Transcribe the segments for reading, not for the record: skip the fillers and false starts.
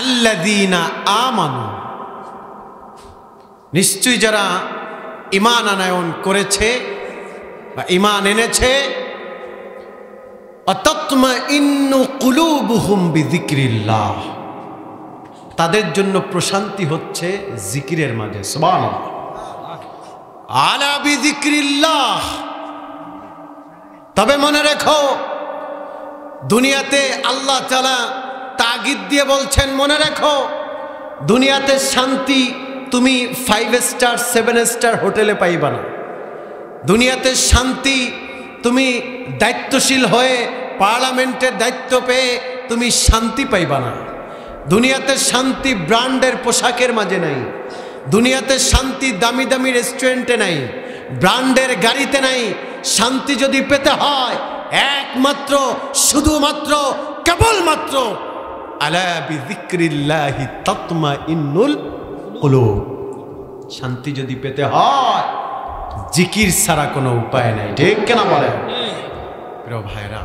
আল্লাযীনা আমানু, নিশ্চয়ই যারা ঈমান আনয়ন করেছে বা ঈমান এনেছে, আতাতমাইন্নু কুলুবুহুম বিযিকরিল্লাহ, তাদের জন্য প্রশান্তি হচ্ছে জিকিরের মাঝে। সুবহানাল্লাহ। আলা বিযিকরিল্লাহ। তবে মনে রেখো, দুনিয়াতে আল্লাহ তাআলা তাগিদ দিয়ে বলছেন, মনে রেখো দুনিয়াতে শান্তি তুমি 5 স্টার 7 স্টার হোটেলে পাইবা না। দুনিয়াতে শান্তি তুমি দায়িত্বশীল হয়ে পার্লামেন্টের দায়িত্ব পেয়ে তুমি শান্তি পাইবা না। দুনিয়াতে শান্তি ব্র্যান্ডের পোশাকের মাঝে নাই। দুনিয়াতে শান্তি দামি দামি রেস্টুরেন্টে নাই, ব্র্যান্ডের গাড়িতে নাই। শান্তি যদি পেতে হয় একমাত্র শুধুমাত্র কেবলমাত্র আলা বিযিকরিল্লাহি তাতমাইন্নুল কুলুব। শান্তি যদি পেতে হয় জিকির ছাড়া কোনো উপায় নাই। ঠিক কেন বলেন প্রিয় ভাইরা?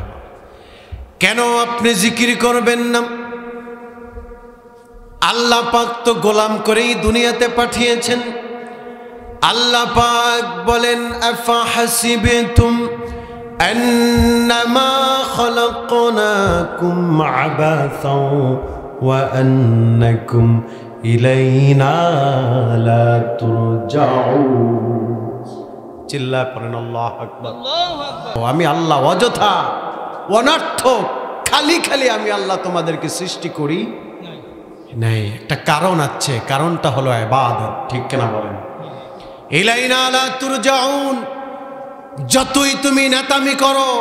কেন আপনি জিকির করবেন না? আল্লাহ পাক তো গোলাম করেই দুনিয়াতে পাঠিয়েছেন। আল্লাহ পাক বলেন, আফা হাসিবতুম আন্নামা খালাকনাকুম আবাসাও ওয়া আন্নাকুম ইলাইনা লা তুরজাউন। চিল্লায় পড়েন আল্লাহু আকবার। আমি আল্লাহ অযথা অনর্থক খালি খালি আমি আল্লাহ তোমাদেরকে সৃষ্টি করি নাই। একটা কারণ আছে, কারণটা হলো ইবাদত। ঠিক কিনা বলেন? ইলাইনা লা তুরজাউন। যতই তুমি নেতামি করো,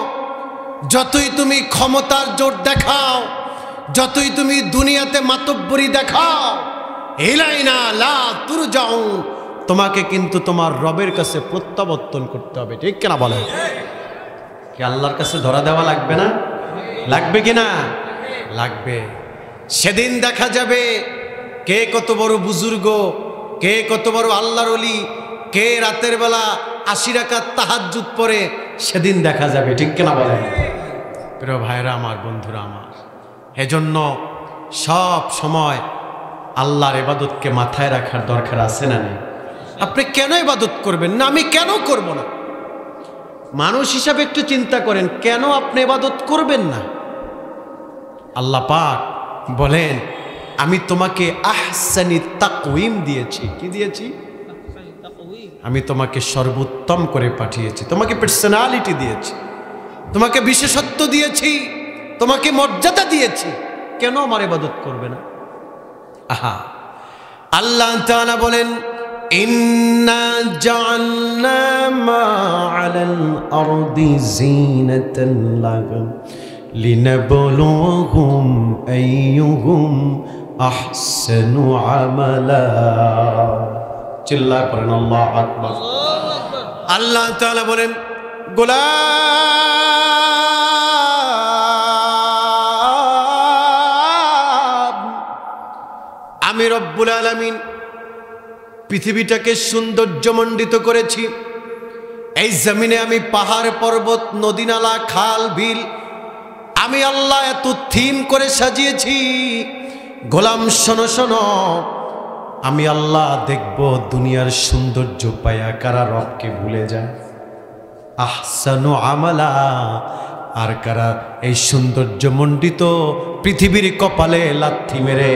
যতই তুমি ক্ষমতার জোর দেখাও, যতই তুমি দুনিয়াতে মাতব্বরি দেখাও, ইলাইনা লা তুরজাউন, তোমাকে কিন্তু তোমার রবের কাছে প্রত্যাবর্তন করতে হবে। ঠিক কিনা বলেন? কি আল্লাহর কাছে ধরা দেওয়া লাগবে না? লাগবে কিনা? লাগবে। সেদিন দেখা যাবে কে কত বড় বুজুর্গ, কে কত বড় আল্লাহর ওলি, কে রাতের বেলা 80 রাকাত তাহাজ্জুদ পড়ে, সেদিন দেখা যাবে। ঠিক কিনা বলেন? প্রিয় ভাইরা আমার, বন্ধুরা আমার, এজন্য সব সময় আল্লাহর ইবাদতকে মাথায় রাখার দরকার আছে না নেই? আপনি কেন ইবাদত করবেন না? আমি কেন করব না? মানুষ হিসাবে একটু চিন্তা করেন, কেন আপনি ইবাদত করবেন না? আল্লাহ পাক বলেন, আমি তোমাকে আহসানি তাকওয়িম দিয়েছি। কি দিয়েছি? আমি তোমাকে সর্বোত্তম করে পাঠিয়েছি, তোমাকে পার্সোনালিটি দিয়েছি, তোমাকে বিশেষত্ব দিয়েছি, তোমাকে মর্যাদা দিয়েছি। কেন আমার ইবাদত করবে না? আহা, আল্লাহ তাআলা বলেন, ইন্না জাআলনা মা আলাল আরদি জিনাতান লাহুম লিনাবলুহুম আইয়ুহুম আহসানু আমালা। চিল্লায় পড়েন আল্লাহু আকবার। আল্লাহ তাআলা বলেন, গোলাম, আমি রব্বুল আলামিন পৃথিবীটাকে সৌন্দর্যমণ্ডিত করেছি। এই জমিনে আমি পাহাড় পর্বত নদী নালা খাল বিল আমি আল্লাহ এত থিম করে সাজিয়েছি। গোলাম শোনো শোনো, আমি আল্লাহ দেখব দুনিয়ার সৌন্দর্য পায়া কারা রবকে ভুলে যায়, আহসানু আমালা, আর কারা এই সৌন্দর্যমণ্ডিত পৃথিবীর কপালে লাথি মেরে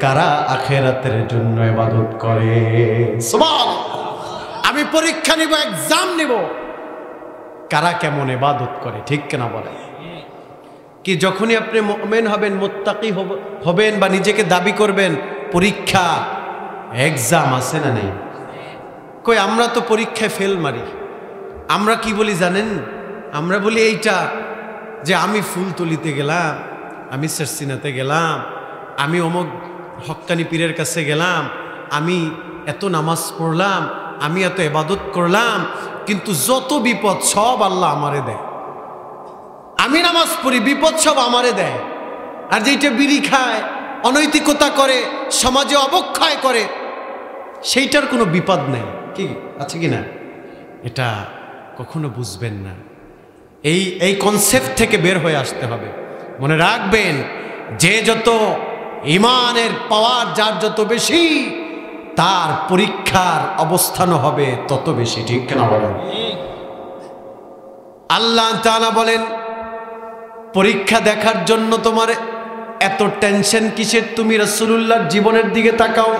কারা আখিরাতের জন্য ইবাদত করে। সুবহানাল্লাহ। আমি পরীক্ষা নিব, এক্সাম নিব, কারা কেমন ইবাদত করে। ঠিক কিনা বলে? কি যখনই আপনি মুমিন হবেন, মুত্তাকি হবেন বা নিজেকে দাবি করবেন, পরীক্ষা এক্সাম আছে না নেই? কই আমরা তো পরীক্ষায় ফেল মারি। আমরা কি বলি জানেন? আমরা বলি এইটা যে আমি ফুলতলিতে গেলাম, আমি সেরসিনাতে গেলাম, আমি অমুক হক্কানি পীরের কাছে গেলাম, আমি এত নামাজ পড়লাম, আমি এত ইবাদত করলাম, কিন্তু যত বিপদ সব আল্লাহ আমারে দেয়। আমি নামাজ পড়ি, বিপদ সব আমারে দেয়। আর যেটা বিড়ি খায়, অনৈতিকতা করে, সমাজে অবক্ষয় করে, সেইটার কোনো বিপদ নেই। কি আছে কি না? এটা কখনো বুঝবেন না। এই কনসেপ্ট থেকে বের হয়ে আসতে হবে। মনে রাখবেন, যে যত ইমানের পাওয়ার যার যত বেশি, তার পরীক্ষার অবস্থানও হবে তত বেশি। ঠিক কেন বলেন? আল্লাহ তাআলা বলেন, পরীক্ষা দেখার জন্য তোমার এত টেনশন কিসের? তুমি রাসূলুল্লাহর জীবনের দিকে তাকাও,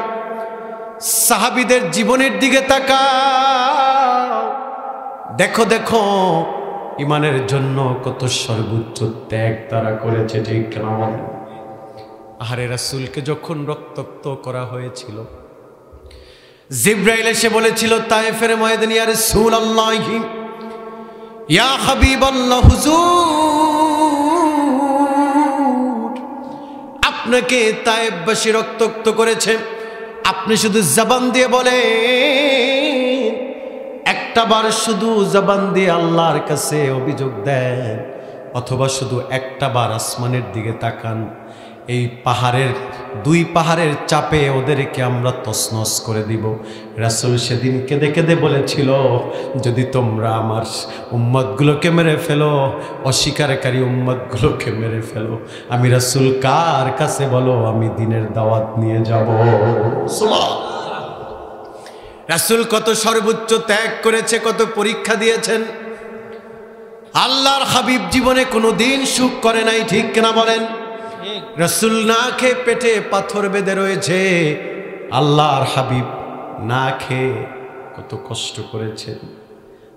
সাহাবীদের জীবনের দিকে তাকাও, দেখো দেখো ইমানের জন্য কত সর্বোচ্চ ত্যাগ তারা করেছে। ঠিক কেন বলেন? আহারে, রাসূলকে যখন রক্তাক্ত করা হয়েছিল, জিবরাইল এসে বলেছিল তায়েফের ময়দানে, ইয়া রাসূলুল্লাহ, ইয়া হাবিবাল্লাহ, হুজুর আপনাকে তায়েফবাসী রক্তাক্ত করেছে, আপনি শুধু জবান দিয়ে বলেন, একটাবার শুধু জবান দিয়ে আল্লাহর কাছে অভিযোগ দেন, অথবা শুধু একটাবার আসমানের দিকে তাকান, এই পাহাড়ের, দুই পাহাড়ের চাপে ওদেরকে আমরা তছনছ করে দিব। রাসূল সেদিন কেঁদে কেঁদে বলেছিল, যদি তোমরা আমার উম্মতগুলোকে মেরে ফেলো, অস্বীকারী উম্মতগুলোকে মেরে ফেলো, আমি রাসূল কার কাছে বলো আমি দ্বীনের দাওয়াত নিয়ে যাব? রাসূল কত সর্বোচ্চ ত্যাগ করেছে, কত পরীক্ষা দিয়েছেন। আল্লাহর হাবিব জীবনে কোনো দিন সুখ করে নাই। ঠিক কিনা বলেন? রাসূল না খেয়ে পেটে পাথর বেঁধে রয়েছে, আল্লাহর হাবিব না খেয়ে কত কষ্ট করেছেন।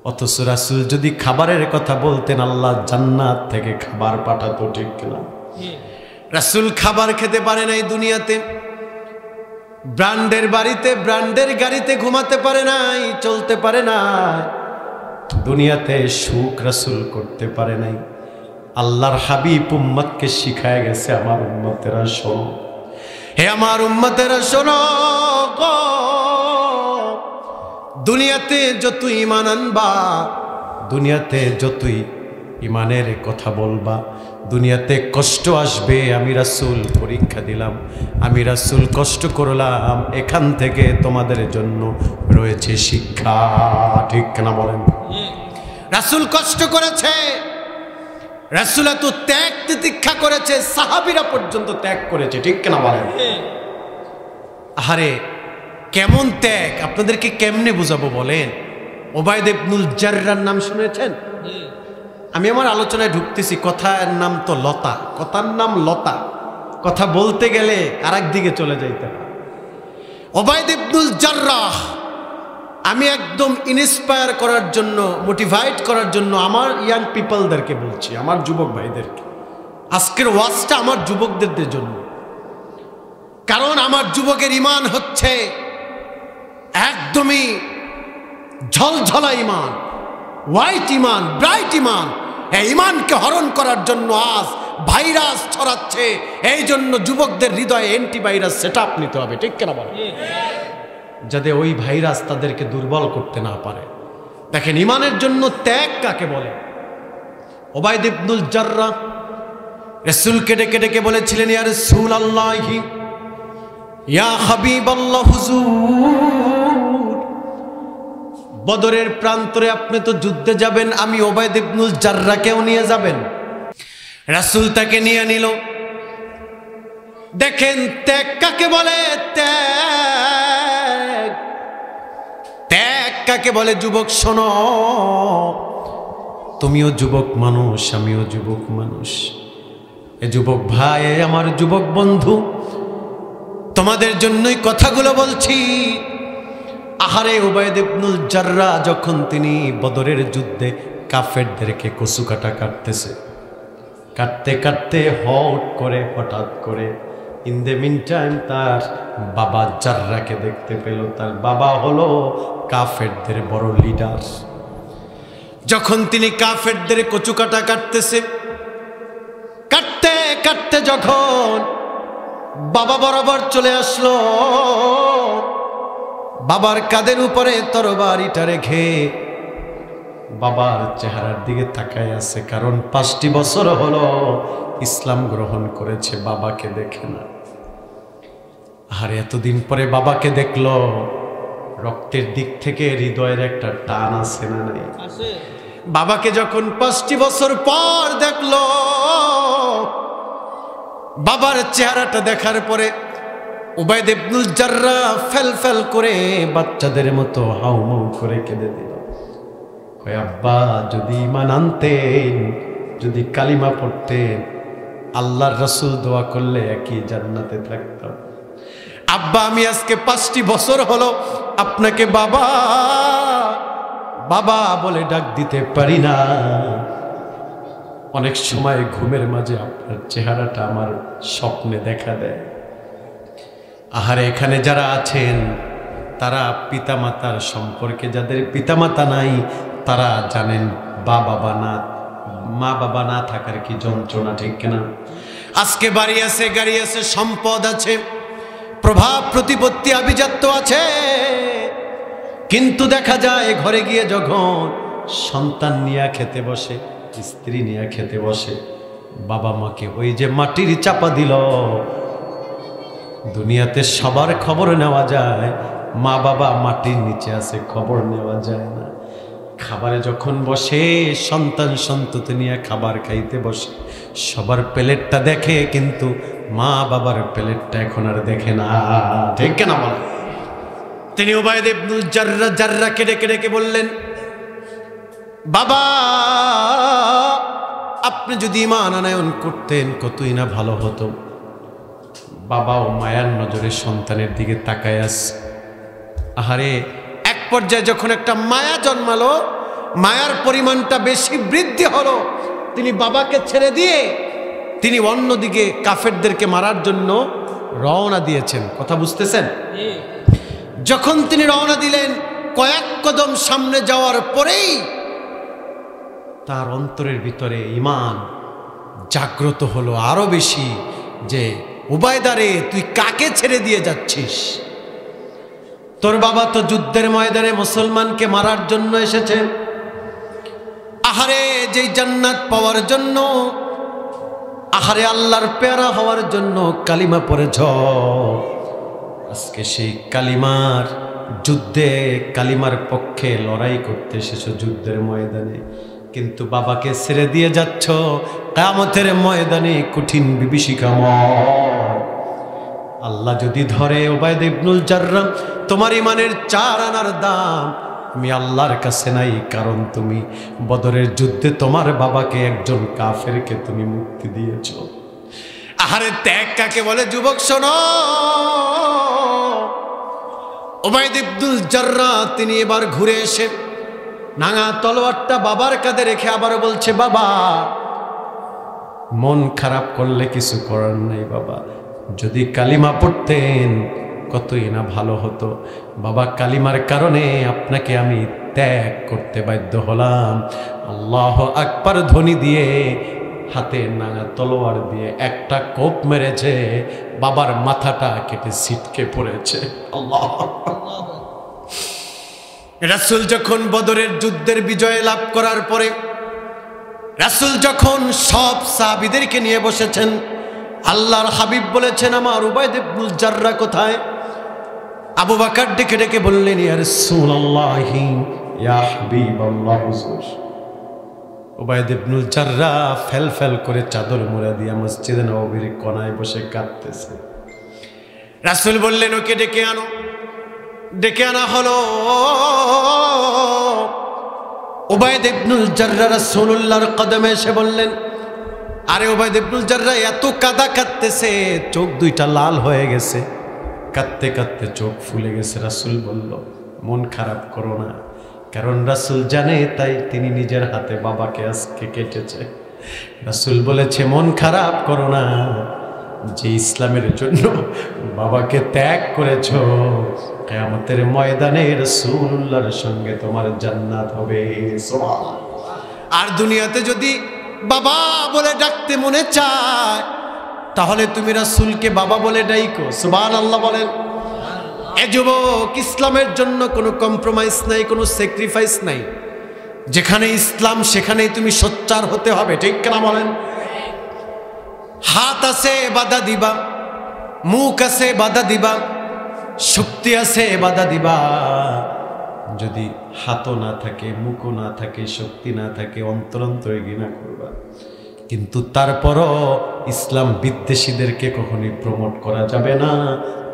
অথচ রাসূল যদি খাবারের কথা বলতেন, আল্লাহ জান্নাত থেকে খাবার পাঠাতো। ঠিক কিনা? রাসূল খাবার খেতে পারে নাই দুনিয়াতে, ব্র্যান্ডের বাড়িতে ব্র্যান্ডের গাড়িতে ঘুমাতে পারে নাই, চলতে পারে না, দুনিয়াতে সুখ রাসূল করতে পারে নাই। আল্লাহর হাবিব উম্মতকে শিখায় গেছে, আমার উম্মতেরা শোনো, হে আমার উম্মতেরা শোনো, দুনিয়াতে যতই ঈমান আনবা, দুনিয়াতে যতই ঈমানের কথা বলবা, দুনিয়াতে কষ্ট আসবে। আমি রাসূল পরীক্ষা দিলাম, আমি রাসূল কষ্ট করলাম, এখান থেকে তোমাদের জন্য রয়েছে শিক্ষা। ঠিক না বলেন? রাসূল কষ্ট করেছে, রাসূল এত ত্যাগ তিতিক্ষা করেছে, সাহাবীরা পর্যন্ত ত্যাগ করেছে। ঠিক কিনা বলেন? আরে কেমন ত্যাগ, আপনাদেরকে কেমনে বুঝাবো বলেন? উবাইদ ইবনুল জাররার নাম শুনেছেন? আমি আমার আলোচনায় ঢুকতেছি, কথার নাম তো লতা, কথার নাম লতা, কথা বলতে গেলে আরেক দিকে চলে যাইতে হয়। উবাইদ ইবনুল জাররাহ, আমি একদম ইন্সপায়ার করার জন্য, মোটিভেট করার জন্য আমার ইয়াং পিপলদেরকে বলছি, আমার যুবক ভাইদেরকে, আজকের ওয়াজটা আমার যুবকদের জন্য। কারণ আমার যুবকের ঈমান হচ্ছে একদমই ঝলঝলা ঈমান, হোয়াইট ঈমান, ব্রাইট ঈমান। এই ঈমানকে হরণ করার জন্য আজ ভাইরাস ছড়াচ্ছে, এই জন্য যুবকদের হৃদয়ে অ্যান্টিভাইরাস সেটআপ নিতে হবে। ঠিক কিনা বলেন? যাতে ওই ভাইরাস তাদেরকে দুর্বল করতে না পারে। দেখেন ঈমানের জন্য ত্যাগ কাকে বলে। উবাইদ ইবনুল জাররাহ রাসূলকে ডেকে ডেকে বলেছিলেন, ইয়া রাসূলুল্লাহ, ইয়া হাবিবাল্লাহ, হুজুর বদরের প্রান্তরে আপনি তো যুদ্ধে যাবেন, আমি উবাইদ ইবনুল জাররাহকেও নিয়ে যাবেন। রাসূল তাকে নিয়ে নিল। দেখেন ত্যাগ কাকে বলে, ত্যাগ, ত্যাগ কাকে বলে। যুবক শোনো, তুমিও যুবক মানুষ, আমিও যুবক মানুষ। এ যুবক ভাই, আমার যুবক বন্ধু, তোমাদের জন্যই কথাগুলো বলছি। আহারে, উবাইদ ইবনুল জাররাহ যখন তিনি বদরের যুদ্ধে কাফেরদেরকে কচু কাটা কাটতেছে, কাটতে কাটতে হঠাৎ করে ইন দ্য মিন টাইম তার বাবা জাররাহকে দেখতে পেল। তার বাবা হলো কাফেরদের বড় লিডার। যখন তিনি কাফেরদের কচু কাটা কাটতেছে, কাটতে কাটতে যখন বাবা বরাবর চলে আসলো, বাবার কাঁধের উপরে তরবারিটা রেখে বাবার চেহারার দিকে তাকায় আছে। কারণ 5টি বছর হলো ইসলাম গ্রহণ করেছে, বাবাকে দেখে না। আর এতদিন পরে বাবাকে দেখলো, রক্তের দিক থেকে হৃদয়ের একটা টান আছে না নাই? বাবাকে যখন 5টি বছর পর দেখলো, বাবার চেহারাটা দেখার পরে উবাইদ ইবনুল জাররাহ ফেল ফেল করে বাচ্চাদের মতো হাউমাউ করে কেঁদে দিল। কয় আব্বা যদি ঈমান আনতেন, যদি কালিমা পড়তেন, আল্লাহর রাসূল দোয়া করলে একই জান্নাতে থাকতাম। আব্বা আমি আজকে 5টি বছর হলো আপনাকে বাবা বাবা বলে ডাক দিতে পারি না। অনেক সময় ঘুমের মাঝে আপনার চেহারাটা আমার স্বপ্নে দেখা দেয়। আহারে এখানে যারা আছেন তারা পিতামাতার সম্পর্কে, যাদের পিতামাতা নাই তারা জানেন মা বাবা না থাকার কি যন্ত্রণা, ঠিক কিনা? আজকে বাড়ি আছে, গাড়ি আছে, সম্পদ আছে, প্রভাব প্রতিপত্তি আভিজাত্য আছে, কিন্তু দেখা যায় ঘরে গিয়ে যখন সন্তান নিয়ে খেতে বসে, স্ত্রী নিয়ে খেতে বসে, বাবা মাকে ওই যে মাটির চাপা দিল। দুনিয়াতে সবার খবর নেওয়া যায়, মা বাবা মাটির নিচে আছে, খবর নেওয়া যায় না। খাবারে যখন বসে সন্তান সন্ততি নিয়ে খাবার খাইতে বসে, সবার প্লেটটা দেখে কিন্তু মা বাবার প্লেটটা এখন আর দেখে না, ঠিক না বলে? তিনি উবাইদ ইবনুল জাররাহকে ডেকে ডেকে বললেন, বাবা আপনি যদি ঈমান আনয়ন করতেন কতই না ভালো হতো। বাবাও মায়ার নজরে সন্তানের দিকে তাকায় আছে। আহারে এক পর্যায়ে যখন একটা মায়া জন্মালো, মায়ার পরিমাণটা বেশি বৃদ্ধি হলো, তিনি বাবাকে ছেড়ে দিয়ে তিনি অন্যদিকে কাফেরদেরকে মারার জন্য রওনা দিয়েছেন। কথা বুঝতেছেন? যখন তিনি রওনা দিলেন, কয়েক কদম সামনে যাওয়ার পরেই তার অন্তরের ভিতরে ঈমান জাগ্রত হলো আরো বেশি, যে উবাইদা রে তুই কাকে ছেড়ে দিয়ে যাচ্ছিস? তোর বাবা তো যুদ্ধের ময়দানে মুসলমানকে মারার জন্য এসেছে। আহারে যেই জান্নাত পাওয়ার জন্য, আহারে আল্লাহর পেয়ারা হওয়ার জন্য কালিমা পড়েছ, আজকে সেই কালিমার যুদ্ধে, কালিমার পক্ষে লড়াই করতে এসেছো যুদ্ধের ময়দানে, কিন্তু বাবাকে ছেড়ে দিয়ে যাচ্ছ কিয়ামতের ময়দানে কঠিন বিভীষিকাময়। আল্লাহ যদি ধরে উবাইদ ইবনুল জাররাহ, তোমার ঈমানের 4 আনার দাম আমি আল্লাহর কাছে নাই, কারণ তুমি বদরের যুদ্ধে তোমার বাবাকে, একজন কাফেরকে তুমি মুক্তি দিয়েছ। আহারে ত্যাগ কাকে বলে যুবক শোনো। উবাইদ ইবনুল জাররাহ তিনি এবার ঘুরে এসে নাঙা তলোয়ারটা বাবার কাঁধে রেখে আবার বলছে, বাবা মন খারাপ করলে কিছু করার নেই বাবা, যদি কালিমা পড়তেন কতই না ভালো হতো। বাবা কালিমার কারণে আপনাকে আমি ত্যাগ করতে বাধ্য হলাম। আল্লাহ আকবার ধ্বনি দিয়ে হাতে নাঙা তলোয়ার দিয়ে একটা কোপ মেরেছে, বাবার মাথাটা কেটে ছিটকে পড়েছে। আল্লাহ। রাসূল যখন বদরের যুদ্ধের বিজয় লাভ করার পরে, রাসূল যখন সব সাহাবীদেরকে নিয়ে বসেছেন, আল্লাহর হাবিব বলেছেন আমার উবাইদ ইবনুল জাররাহ কোথায়? আবু বকর ডেকে ডেকে বললেন, ইয়া রাসূলুল্লাহি ইয়া হাবিবাল্লাহ হুজুর। উবাইদ ইবনুল জাররাহ ফেল ফেল করে চাদর মুড়া দিয়ে মসজিদে নববীর কোনায় বসে কাঁদতেছে। রাসূল বললেন, ওকে ডেকে আনো। ডেকে আনা হলো। উবাইদ ইবনুল জাররাহ রাসূলুল্লাহর কদমে এসে বললেন, আরে উবাইদ ইবনুল জাররাহ এত কাদা কাঁদতেছে, চোখ দুইটা লাল হয়ে গেছে, কাঁদতে কাঁদতে চোখ ফুলে গেছে। রাসূল বলল, মন খারাপ করো না, কারণ রাসূল জানে, তাই তিনি নিজের হাতে বাবাকে আজকে কেটেছে। রাসূল বলেছে, মন খারাপ করো না, যে ইসলামের জন্য বাবাকে ত্যাগ করেছো, কিয়ামতের ময়দানে রাসূলুল্লাহর সঙ্গে তোমার জান্নাত হবে। সুবহানাল্লাহ। আর দুনিয়াতে যদি বাবা বলে ডাকতে মনে চায়, তাহলে তুমি রাসূলকে বাবা বলে ডাইকো। সুবহানাল্লাহ বলেন। এ যুবক, ইসলামের জন্য কোনো কম্প্রোমাইজ নাই, কোনো স্যাক্রিফাইস নাই। যেখানে ইসলাম সেখানেই তুমি সোচ্চার হতে হবে, ঠিক কিনা বলেন? হাত আছে বাধা দিবা, মুখ আছে বাধা দিবা, শক্তি আছে বাধা দিবা। যদি হাতও না থাকে, মুখও না থাকে, শক্তি না থাকে, অন্তরে ঘৃণা করবা। কিন্তু তারপরও ইসলাম বিদ্বেষীদেরকে কখনোই প্রমোট করা যাবে না,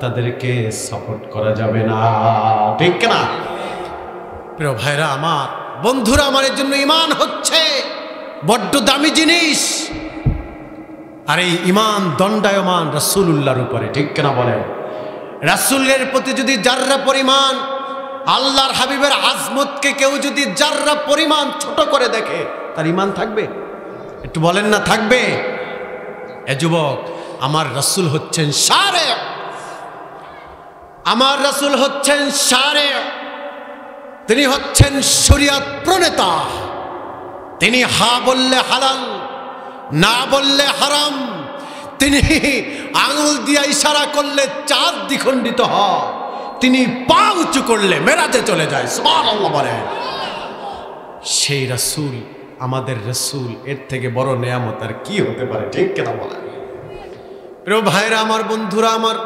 তাদেরকে সাপোর্ট করা যাবে না, ঠিক না? প্রিয় ভাইরা আমার, বন্ধুরা আমার, এর জন্য ঈমান হচ্ছে বড্ড দামি জিনিস। আর এই ঈমান দণ্ডায়মান রাসূলুল্লাহর উপরে, ঠিক না বলেন? রাসূলের প্রতি যদি যাররা পরিমাণ, আল্লাহর হাবিবের আজমতকে কেউ যদি যাররা পরিমাণ ছোট করে দেখে, তার ঈমান থাকবে? একটু বলেন না, থাকবে? এ যুবক, আমার রাসূল হচ্ছেন শারে, আমার রাসূল হচ্ছেন শারে, তিনি হচ্ছেন শরীয়ত প্রণেতা। তিনি হা বললে হালাল, না বললে হারাম। তিনি আঙুল দিয়ে ইশারা করলে চাঁদ দ্বিখণ্ডিত হয়, তিনি পা উঁচু করলে মেরাজে চলে যায়। সুবহানাল্লাহ বলেন। সেই রাসূল, আমাদের রাসূল, এর থেকে বড় নেয়ামত আর কি হতে পারে, ঠিক কিনা বলেন? প্রিয় ভাইরা আমার, বন্ধুরা আমার,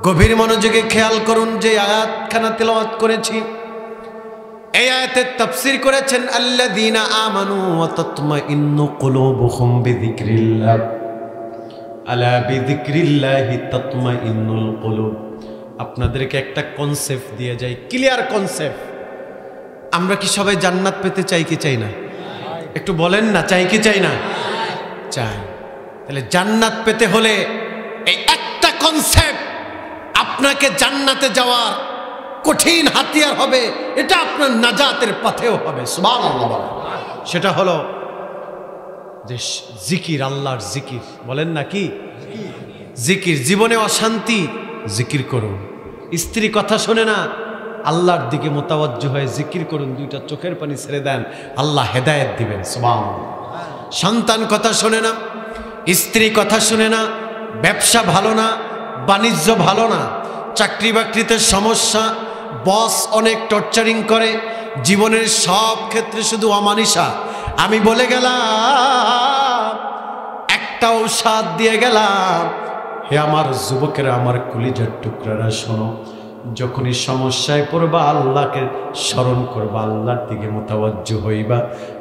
গভীর মনোযোগে খেয়াল করুন যে আয়াতখানা তেলাওয়াত করেছি, এই আয়াতের তাফসীর করেছেন আল্লাযীনা আমানু ওয়া তাতমাইন্নু কুলুবুহুম বিযিকরিল্লাহ, আলা বিযিকরিল্লাহি তাতমাইন্নুল কুলুব। আপনাদেরকে একটা কনসেপ্ট দিয়ে যাই, ক্লিয়ার কনসেপ্ট। আমরা কি সবাই জান্নাত পেতে চাই কি চাই না? একটু বলেন না, চাই কি চাই না? চাই। তাহলে জান্নাত পেতে হলে এই একটা কনসেপ্ট আপনাকে জান্নাতে যাওয়ার কঠিন হাতিয়ার হবে, এটা আপনার নাজাতের পথেও হবে। সুবহানাল্লাহ বলেন। সেটা হলো যে জিকির, আল্লাহর জিকির। বলেন না কি জিকির? জীবনে অশান্তি, জিকির করুন। স্ত্রী কথা শোনে না, আল্লাহর দিকে মোতাওয়াজ্জহ হয়ে জিকির করুন, দুইটা চোখের পানি ছেড়ে দেন, আল্লাহ হেদায়েত দিবেন। সুবহানাল্লাহ। সন্তান কথা শোনে না, স্ত্রী কথা শুনে না, ব্যবসা ভালো না, বাণিজ্য ভালো না, চাকরি বাকরিতে সমস্যা, বস অনেক টর্চারিং করে, জীবনের সব ক্ষেত্রে শুধু অমানিসা। আমি বলে গেলাম, একটা ঔষধ দিয়ে গেলাম, হে আমার যুবকেরা, আমার কলিজার টুকরারা, শোনো, যখনই সমস্যায় পড়বা আল্লাহকে স্মরণ করবা, আল্লাহর দিকে মোতাওয়াজ্জহ হইবা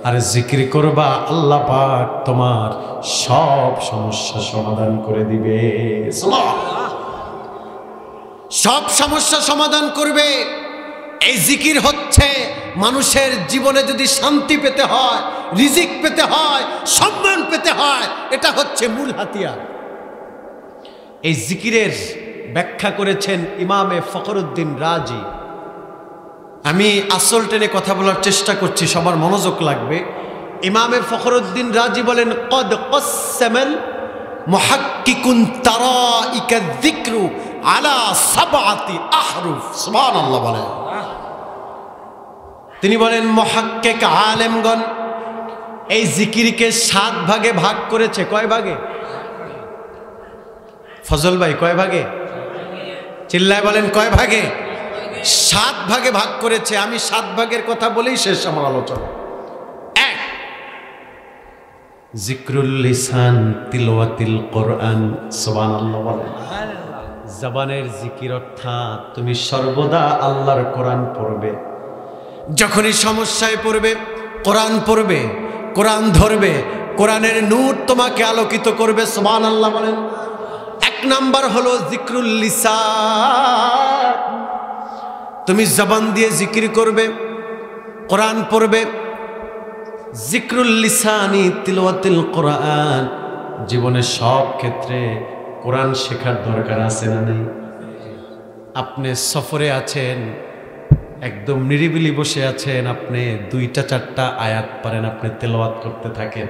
আর জিকির করবা, আল্লাহ পাক তোমার সব সমস্যা সমাধান করে দিবে। সব সমস্যা সমাধান করবে। এই জিকির হচ্ছে মানুষের জীবনে যদি শান্তি পেতে হয়, রিজিক পেতে হয়, সম্মান পেতে হয়, এটা হচ্ছে মূল হাতিয়ার। এই জিকিরের ব্যাখ্যা করেছেন ইমামে ফখরুদ্দিন রাজি। আমি আসল টেনে কথা বলার চেষ্টা করছি, সবার মনোযোগ লাগবে। ইমামে ফখরুদ্দিন রাজি বলেন, কদ কসসামাল মুহাক্কিকুন তারাইকা যিকরু আলা সাবআতি আহরুফ। সুবহানাল্লাহ বলেন। তিনি বলেন, মুহাক্কিক আলেমগণ এই জিকিরকে 7 ভাগে ভাগ করেছে। কয় ভাগে? ফজল ভাই, কয় ভাগে? চিল্লায় বলেন, কয় ভাগে? 7 ভাগে ভাগ করেছে। আমি 7 ভাগের কথা বলেই শেষ আমার আলোচনা। 1, জিক্রুল লিসান তিলাওয়াতিল কোরআন। সুবহানাল্লাহ বলেন। জবানের জিকির অর্থাৎ তুমি সর্বদা আল্লাহর কোরআন পড়বে। যখনই সমস্যায় পড়বে কোরআন পড়বে, কোরআন ধরবে, কোরআনের নূর তোমাকে আলোকিত করবে। সুবহানাল্লাহ বলেন। 1 নাম্বার হলো জিক্রুল লিসান, তুমি জবান দিয়ে জিকির করবে, কোরআন পড়বে। জিক্রুল লিসানি তিলাওয়াতিল কোরআন। জীবনের সব ক্ষেত্রে কোরআন শেখার দরকার আছে না নেই? আপনি সফরে আছেন, একদম নিরিবিলি বসে আছেন, আপনি 2টা-4টা আয়াত পারেন, আপনি তেলাওয়াত করতে থাকেন,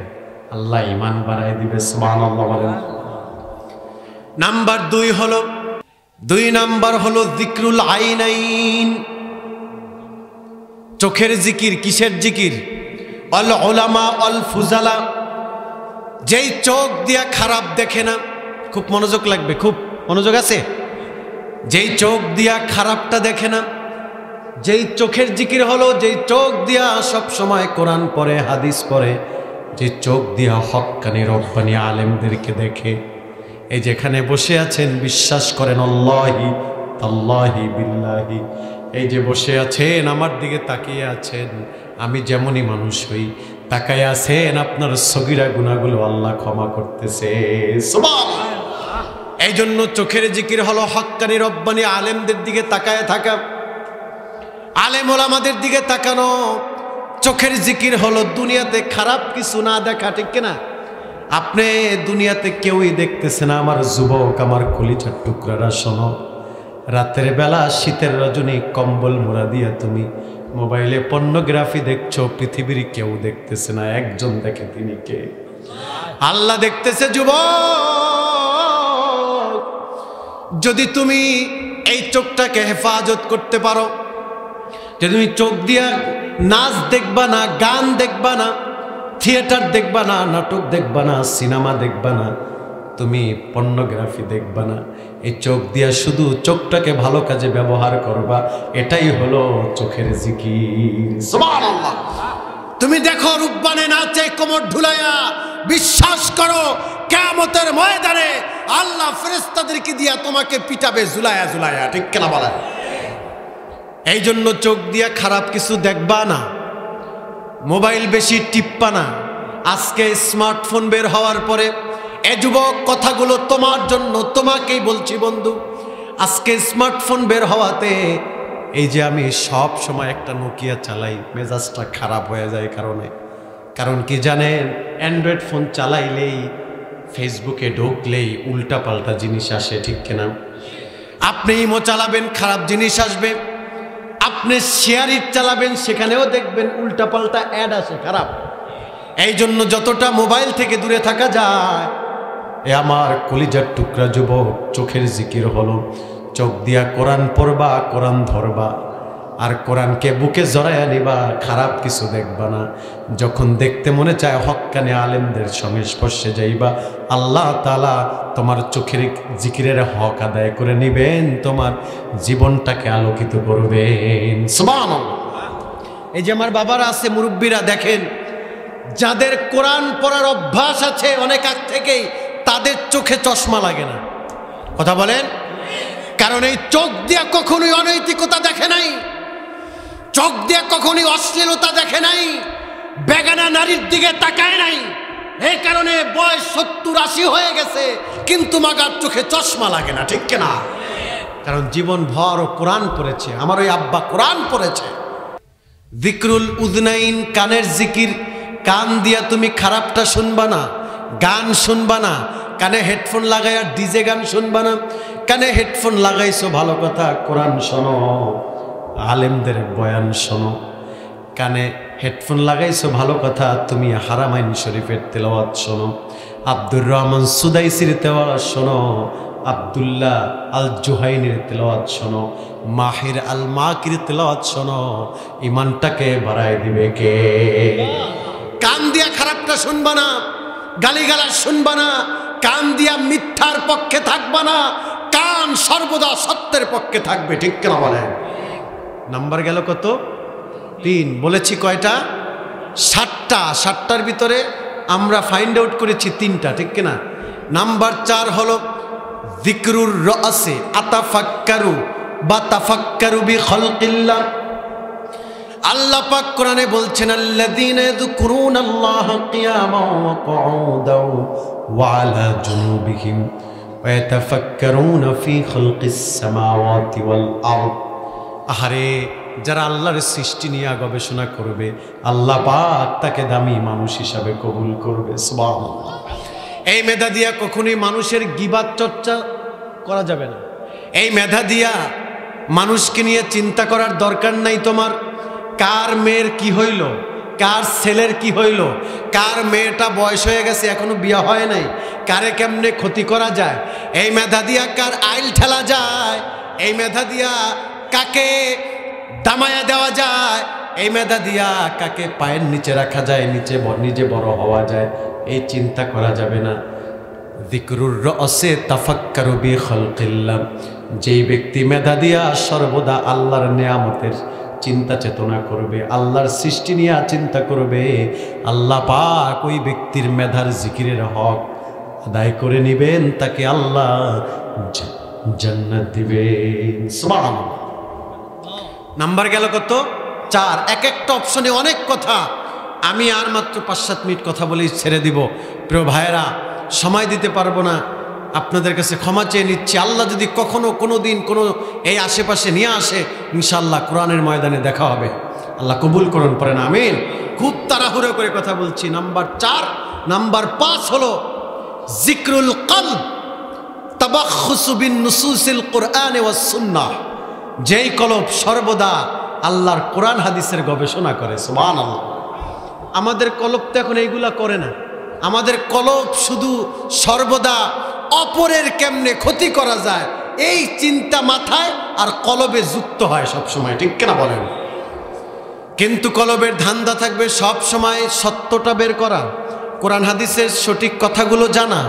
আল্লাহ ঈমান বাড়ায় দিবে। সুবহানাল্লাহ বলেন। নাম্বার 2 নাম্বার হলো জিক্রুল আইনাইন, চোখের জিকির। কিসের জিকির? আল উলামা আল ফুজালা। যেই চোখ দিয়া খারাপ দেখে না, খুব মনোযোগ লাগবে, খুব মনোযোগ আছে। যেই চোখ দিয়া খারাপটা দেখে না, যেই চোখের জিকির হলো যেই চোখ দিয়া সব সময় কোরআন পড়ে, হাদিস পড়ে, যে চোখ দিয়া হক্কানি রব্বানি আলেমদেরকে দেখে। এই যেখানে বসে আছেন, বিশ্বাস করেন আল্লাহি তাল্লাহি বিল্লাহি, এই যে বসে আছেন আমার দিকে তাকিয়ে আছেন, আমি যেমনই মানুষ হই তাকায় আছেন, আপনার সগীরা গুনাহগুলো আল্লাহ ক্ষমা করতেছে। সুবহানাল্লাহ। এই জন্য চোখের জিকির হলো হক্কানি রব্বানি আলেমদের দিকে তাকায় থাকা, আলেম ওলামাদের দিকে তাকানো। চোখের জিকির হলো দুনিয়াতে খারাপ কিছু না দেখা, ঠিক কিনা? আপনি দুনিয়াতে কেউই দেখতেছে না, আমার যুবক, আমার কলিজার টুকরারা শোনো, রাতের বেলা শীতের রজনী কম্বল মোড়া দিয়া তুমি মোবাইলে পর্নোগ্রাফি দেখছো, পৃথিবীর কেউ দেখতেছে না, একজন দেখে, তিনি কে? আল্লাহ দেখতেছে। যুবক, যদি তুমি এই চোখটাকে হেফাজত করতে পারো, যে তুমি চোখ দিয়া নাচ দেখবা না, গান দেখবা না, থিয়েটার দেখবা না, নাটক দেখবা না, সিনেমা দেখবা না, তুমি পর্নোগ্রাফি দেখবা না, এই চোখ দিয়া শুধু চোখটাকে ভালো কাজে ব্যবহার করবা, এটাই হলো চোখের জিকির। সুবহানাল্লাহ। তুমি দেখো রূপবানে নাচে কোমর ঢুলাইয়া, বিশ্বাস করো কিয়ামতের ময়দানে আল্লাহ ফেরেশতাদেরকে দিয়া তোমাকে পিটাবে ঝুলাইয়া ঝুলাইয়া, ঠিক কিনা বলেন? এই জন্য চোখ দিয়া খারাপ কিছু দেখবা না, মোবাইল বেশি টিপবা না। আজকে স্মার্টফোন বের হওয়ার পরে এ যুবক, কথাগুলো তোমার জন্য, তোমাকেই বলছি বন্ধু। আজকে স্মার্টফোন বের হওয়াতে এই যে আমি সব সময় একটা নোকিয়া চালাই, মেজাজটা খারাপ হয়ে যায়। কারণ কি জানেন? অ্যান্ড্রয়েড ফোন চালাইলেই, ফেসবুকে ঢুকলেই উল্টাপাল্টা জিনিস আসে, ঠিক কিনা? আপনি ইমো চালাবেন, খারাপ জিনিস আসবে। আপনি শেয়ারিট চালাবেন, সেখানেও দেখবেন উল্টাপাল্টা অ্যাড আসে, খারাপ। এই জন্য যতটা মোবাইল থেকে দূরে থাকা যায়। এ আমার কলিজার টুকরা যুবক, চোখের জিকির হলো চোখ দিয়া কোরআন পড়বা, কোরআন ধরবা, আর কোরআনকে বুকে জড়াইয়া নিবা, খারাপ কিছু দেখবা না। যখন দেখতে মনে চায় হক্কানি আলেমদের সংস্পর্শে যাইবা, আল্লাহ তাআলা তোমার চোখের জিকিরের হক আদায় করে নিবেন, তোমার জীবনটাকে আলোকিত করবেন। সুবহানাল্লাহ। এই যে আমার বাবারা আছে, মুরব্বীরা, দেখেন যাদের কোরআন পড়ার অভ্যাস আছে অনেক আগ থেকেই, তাদের চোখে চশমা লাগে না। কথা বলেন? কারণ এই চোখ দিয়ে কখনোই অনৈতিকতা দেখে নাই, চোখ দিয়ে কখনোই অশ্লীলতা দেখে নাই, বেগানা নারীর দিকে তাকায় নাই। এই কারণে বয়স 70-80 হয়ে গেছে, কিন্তু মাগার চোখে চশমা লাগে না, ঠিক কিনা? কারণ জীবন ভর কোরআন পড়েছে। আমার ওই আব্বা কোরআন পড়েছে। যিকরুল উযনাইন, কানের জিকির। কান দিয়া তুমি খারাপটা শুনবা না, গান শুনবা না। কানে হেডফোন লাগাইয়া ডিজে গান শুনবা না। কানে হেডফোন লাগাইছো, ভালো কথা, কোরআন শোনো, আলেমদের বয়ান শোনো। কানে হেডফোন লাগাইছো, ভালো কথা, তুমি হারামাইন শরীফের তেলাওয়াত শোনো, আব্দুর রহমান সুদাইসির তেলাওয়াত শোনো, আব্দুল্লাহ আল জুহাইনির তেলাওয়াত শোনো, মাহির আল মাকির তেলাওয়াত শোনো। ইমানটাকে বাড়ায় দিবে কে? কান দিয়া খারাপটা শুনবা না, গালিগালাজ শুনবা না, কান দিয়া মিথ্যার পক্ষে থাকবা না, কান সর্বদা সত্যের পক্ষে থাকবে, ঠিক কিনা বলেন? নাম্বার গেল কত? 3। বলেছি কয়টা? 7টা। 7টার ভিতরে আমরা ফাইন্ড আউট করেছি 3টা, ঠিক কিনা? নাম্বার 4 হলো যিকরুর রাসি, আতাফাক্কারু বা তাফাক্কারু বি খালকিল্লাহ। আল্লাহ পাক কোরআনে বলছেন, আল্লাযীনা ইয়াযকুরুনাল্লাহা কিয়ামান ওয়া কুউদান ওয়া আলা জুনুবিহিম ওয়া ইয়াতাফাক্কারুনা ফি খালকিস সামাওয়াতি ওয়াল আরদ। আহারে, যারা আল্লাহর সৃষ্টি নিয়ে গবেষণা করবে, আল্লাহ পাক তাকে দামি মানুষ হিসাবে কবুল করবে। সুবহানাল্লাহ। এই মেধা দিয়া কখনোই মানুষের গীবাত চর্চা করা যাবে না। এই মেধা দিয়া মানুষকে নিয়ে চিন্তা করার দরকার নাই তোমার। কার মেয়ের কি হইল, কার ছেলের কি হইল, কার মেয়েটা বয়স হয়ে গেছে এখনো বিয়ে হয় নাই, কারে কেমনে ক্ষতি করা যায়, এই মেধা দিয়া কার আইল ঠেলা যায়, এই মেধা দিয়া কাকে দামায়া দেওয়া যায়, এই মেধা দিয়া কাকে পায়ের নিচে রাখা যায়, নিজে বড় হওয়া যায়, এই চিন্তা করা যাবে না। যিকরুর রাসি তাফাক্কারু বি খালকিল্লাহ। যেই ব্যক্তি মেধা দিয়া সর্বদা আল্লাহর নিয়ামতের চিন্তা চেতনা করবে, আল্লাহর সৃষ্টি নিয়ে চিন্তা করবে, আল্লাহ পাক ওই ব্যক্তির মেধার জিকিরের হক আদায় করে নিবেন, তাকে আল্লাহ জান্নাত দিবেন। সুবহানাল্লাহ। নাম্বার গেল কত? 4। এক একটা অপশনে অনেক কথা। আমি আর মাত্র 5-7 মিনিট কথা বলেই ছেড়ে দিব। প্রিয় ভাইয়েরা, সময় দিতে পারবো না, আপনাদের কাছে ক্ষমা চেয়ে নিচ্ছি। আল্লাহ যদি কখনো কোনো দিন কোনো এই আশেপাশে নিয়ে আসে, ইনশাআল্লাহ কোরআনের ময়দানে দেখা হবে। আল্লাহ কবুল করুন, পড়েন আমিন। খুব তাড়াহুড়ো করে কথা বলছি। নাম্বার 4, নাম্বার 5 হলো জিক্রুল কলব তাবাখুসু বিন নুসুসিল কুরআন ওয়াস সুন্নাহ। যেই কলব সর্বদা আল্লাহর কোরআন হাদিসের গবেষণা করে। সুবহানাল্লাহ। আমাদের কলব তো এখন এইগুলা করে না। আমাদের কলব শুধু সর্বদা অপরের কেমনে ক্ষতি করা যায় এই চিন্তা মাথায় আর কলবে যুক্ত হয় সব সময়, ঠিক কিনা বলেন? কিন্তু কলবের ধান্দা থাকবে সব সময় সত্যটা বের করা, কোরআন হাদিসের সঠিক কথাগুলো জানা,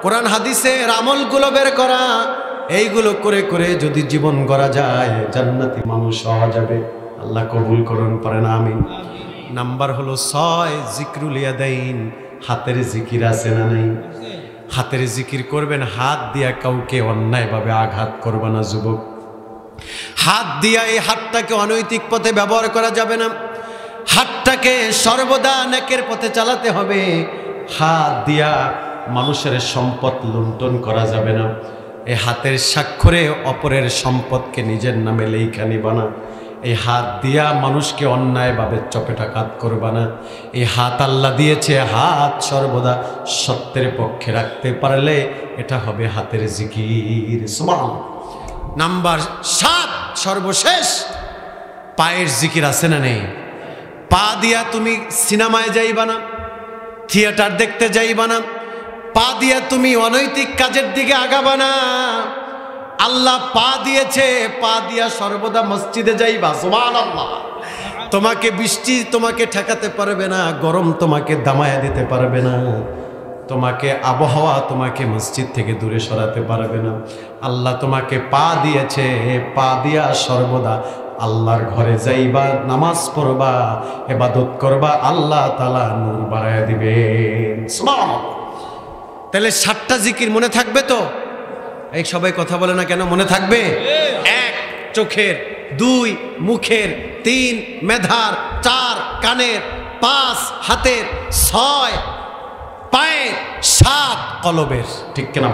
কোরআন হাদিসের আমলগুলো বের করা। এইগুলো করে করে যদি জীবন গড়া যায়, জান্নাতি মানুষ হওয়া যাবে। আল্লাহ কবুল করুন, পড়েন আমিন। নাম্বার হলো 6, জিক্রুল ইয়াদাইন। হাতের জিকির আছে না নাই? হাতের জিকির করবেন। হাত দিয়া কাউকে অন্যায়ভাবে আঘাত করবে না যুবক। হাত দিয়া এই হাতটাকে অনৈতিক পথে ব্যবহার করা যাবে না। হাতটাকে সর্বদা নেকের পথে চালাতে হবে। হাত দিয়া মানুষের সম্পদ লুণ্ঠন করা যাবে না। এই হাতের স্বাক্ষরে অপরের সম্পদকে নিজের নামে লেখা নিবা না। এই হাত দিয়া মানুষকে অন্যায়ভাবে চপেটাঘাত করবা না। এই হাত আল্লাহ দিয়েছে, হাত সর্বদা সত্যের পক্ষে রাখতে পারলে এটা হবে হাতের জিকির। সুবহানাল্লাহ। নাম্বার 7, সর্বশেষ, পায়ের জিকির আছে না নেই? পা দিয়া তুমি সিনেমায় যাইবা না, থিয়েটার দেখতে যাইবা না, পা দিয়া তুমি অনৈতিক কাজের দিকে আগাবা না। আল্লাহ পা দিয়েছে, পা দিয়া সর্বদা মসজিদে যাইবা। সুবহানাল্লাহ। তোমাকে বৃষ্টি তোমাকে ঠেকাতে পারবে না, গরম তোমাকে দামায়া দিতে পারবে না, তোমাকে আবহাওয়া তোমাকে মসজিদ থেকে দূরে সরাতে পারবে না। আল্লাহ তোমাকে পা দিয়েছে, পা দিয়া সর্বদা আল্লাহর ঘরে যাইবা, নামাজ পড়বা, ইবাদত করবা, আল্লাহ তাআলা নূর বাড়ায়া দিবেন। সুবহানাল্লাহ। তাহলে 7টা জিকির মনে থাকবে তো? এই সবাই কথা বলে না কেন? মনে থাকবে? 1 চোখের, 2 মুখের, 3 মেধার, 4 কানের, 5 হাতের, 6 পায়ের, 7 কলবের, ঠিক কিনা?